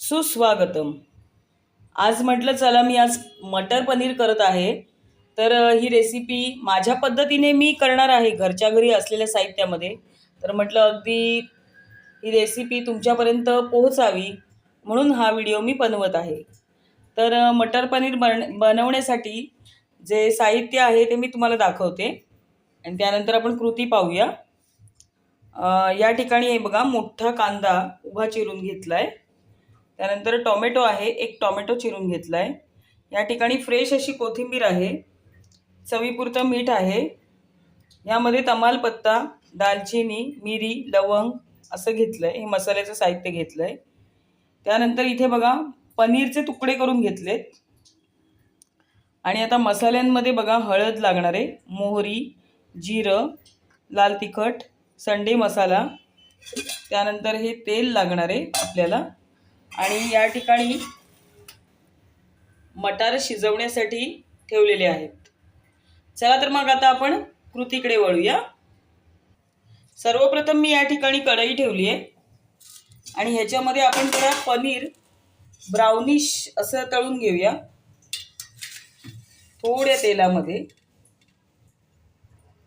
सुस्वागतम. आज म्हटलं चला मी आज मटर पनीर करत आहे. तर ही रेसिपी माझ्या पद्धतीने मी करणार आहे घरच्या घरी असलेल्या साहित्यामध्ये. तर म्हटलं अगदी ही रेसिपी तुमच्यापर्यंत पोहोचावी म्हणून हा व्हिडिओ मी बनवत आहे. तर मटर पनीर बनवण्यासाठी जे साहित्य आहे ते मी तुम्हाला दाखवते आणि त्यानंतर आपण कृती पाहूया. या ठिकाणी हे बघा, मोठा कांदा उभा चिरून घेतला आहे. त्यानंतर टोमॅटो आहे, एक टोमॅटो चिरून घेतला आहे. या ठिकाणी फ्रेश अशी कोथिंबीर आहे. चवीपुरतं मीठ आहे. यामध्ये तमालपत्ता, दालचिनी, मिरी, लवंग असं घेतलं आहे. हे मसाल्याचं साहित्य घेतलं आहे. त्यानंतर इथे बघा पनीरचे तुकडे करून घेतलेत. आणि आता मसाल्यांमध्ये बघा हळद लागणार आहे, मोहरी, जिरं, लाल तिखट, संडे मसाला. त्यानंतर हे तेल लागणार आहे आपल्याला. आणि या ठिकाणी मटार शिजवण्यासाठी ठेवलेले आहेत. चला तर मग आता आपण कृतीकडे वळूया. सर्वप्रथम मी या ठिकाणी कढई ठेवली आहे आणि ह्याच्यामध्ये आपण जरा पनीर ब्राउनिश असं तळून घेऊया. थोड्या तेलामध्ये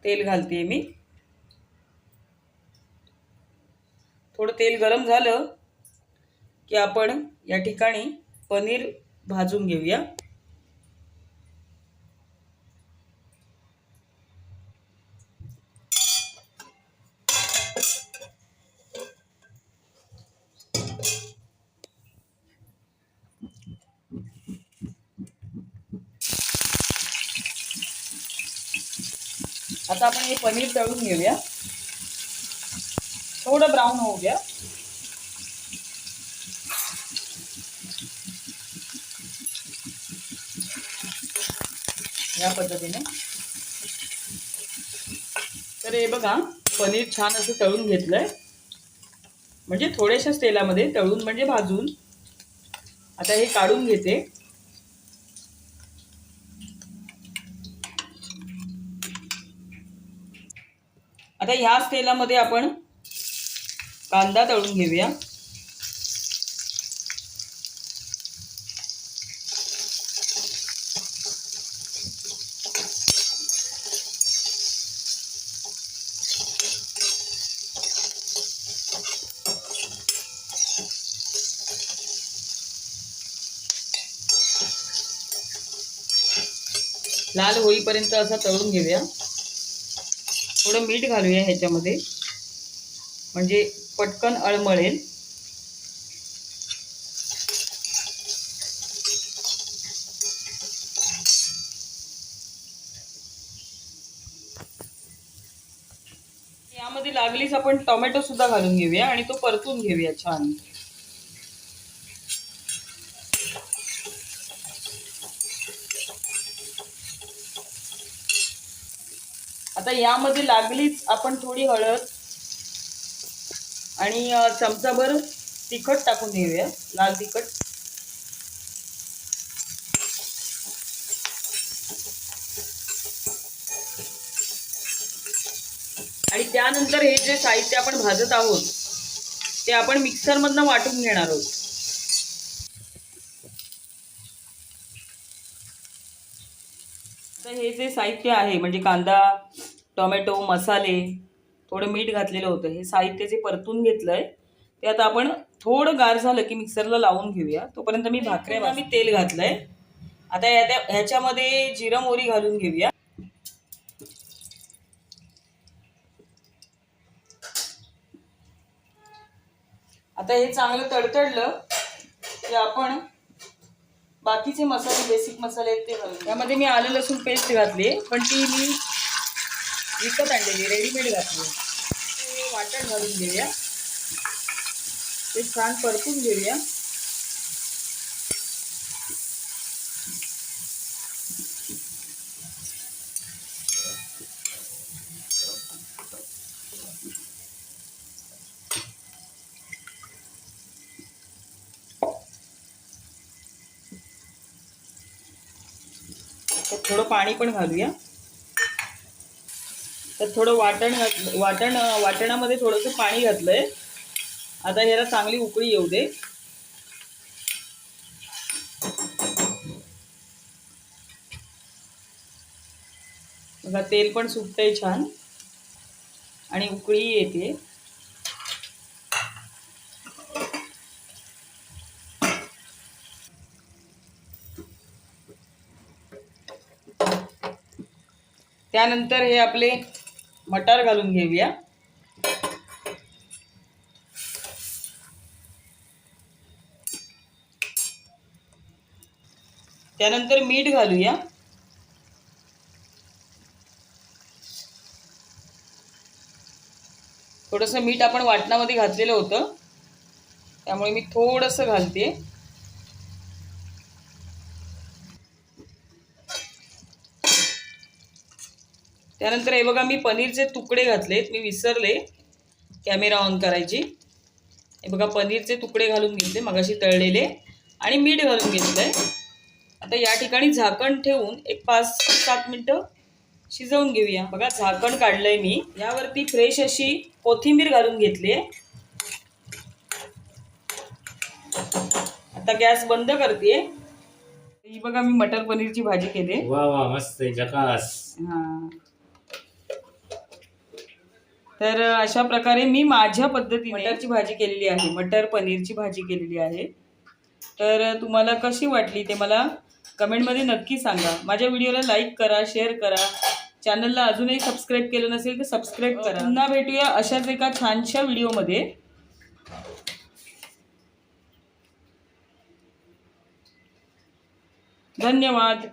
तेल घालते मी. थोडं तेल गरम झालं की आपण या ठिकाणी पनीर भाजून घेऊया. आता आपण हे पनीर तळून घेऊया. थोडं ब्राऊन होऊ द्या. या पद्धतीने. तर हे बघा पनीर छान असं तळून घेतलंय, म्हणजे थोड्याशाच तेलामध्ये तळून म्हणजे भाजून. आता हे काढून घेते. आता ह्याच तेलामध्ये आपण कांदा तळून घेऊया. लाल होईपर्यंत असा तळून घेऊया. थोडं मीठ घालूया ह्याच्यामध्ये, म्हणजे पटकन अळमळेल. यामध्ये लागलीच आपण टोमॅटो सुद्धा घालून घेऊया आणि तो परतून घेऊया छान. आता यामध्ये लागलीच आपण थोडी हळद आणि चमचाभर तिखट टाकून घेऊया, लाल तिखट. आणि त्यानंतर हे जे साहित्य आपण भाजत आहोत ते आपण मिक्सरमधनं वाटून घेणार आहोत. तर हे जे साहित्य आहे म्हणजे कांदा, टोमॅटो, मसाले, थोडं मीठ घातलेलं होतं, हे साहित्य जे परतून घेतलंय ते आता आपण थोडं गार झालं की मिक्सरला लावून घेऊया. तोपर्यंत मी भाकऱ्या मी तेल घातलंय. आता ह्याच्यामध्ये जिरं मोहरी घालून घेऊया. आता हे चांगलं तडतडलं की आपण बाकीचे मसाले, बेसिक मसाले आहेत ते घालून. त्यामध्ये मी आलं लसूण पेस्ट घातली, पण ती मी विकत आणलेली, रेडीमेड घातली. ते वाटण घालून घेऊया. ते छान परतून घेऊया. तर थोडं पाणी पण घालूया. तर थोडं वाटणामध्ये थोडंसं पाणी घातलंय. आता ह्याला चांगली उकळी येऊ दे. बघा तेल पण सुटतंय छान आणि उकळी येते. त्यानंतर हे आपले मटार घालून घेऊया. त्यानंतर मीठ घालूया. थोडंसं मीठ आपण वाटणामध्ये घातलेलं होतं त्यामुळे मी थोडंसं घालते. त्यानंतर हे बघा मी पनीरचे तुकडे घातलेत. मी विसरले कॅमेरा ऑन करायची. हे बघा पनीरचे तुकडे घालून घेतले मगाशी तळलेले आणि मीठ घालून घेतलंय. आता या ठिकाणी झाकण ठेवून एक 5-7 मिनिटं शिजवून घेऊया. बघा झाकण काढलंय मी. यावरती फ्रेश अशी कोथिंबीर घालून घेतली. आता गॅस बंद करते. ही बघा मी मटर पनीरची भाजी केली. वा वा मस्त झकास. हां, तर अशा प्रकारे मी माझ्या पद्धतीने मटरची भाजी केलेली आहे. मटर पनीरची भाजी केलेली आहे. तर तुम्हाला कशी वाटली ते मला कमेंटमध्ये नक्की सांगा. माझ्या व्हिडिओला लाईक करा, शेअर करा. चॅनलला अजूनही सबस्क्राईब केलं नसेल तर सबस्क्राईब करा. पुन्हा भेटूया अशाच एका छानशा व्हिडिओमध्ये. धन्यवाद.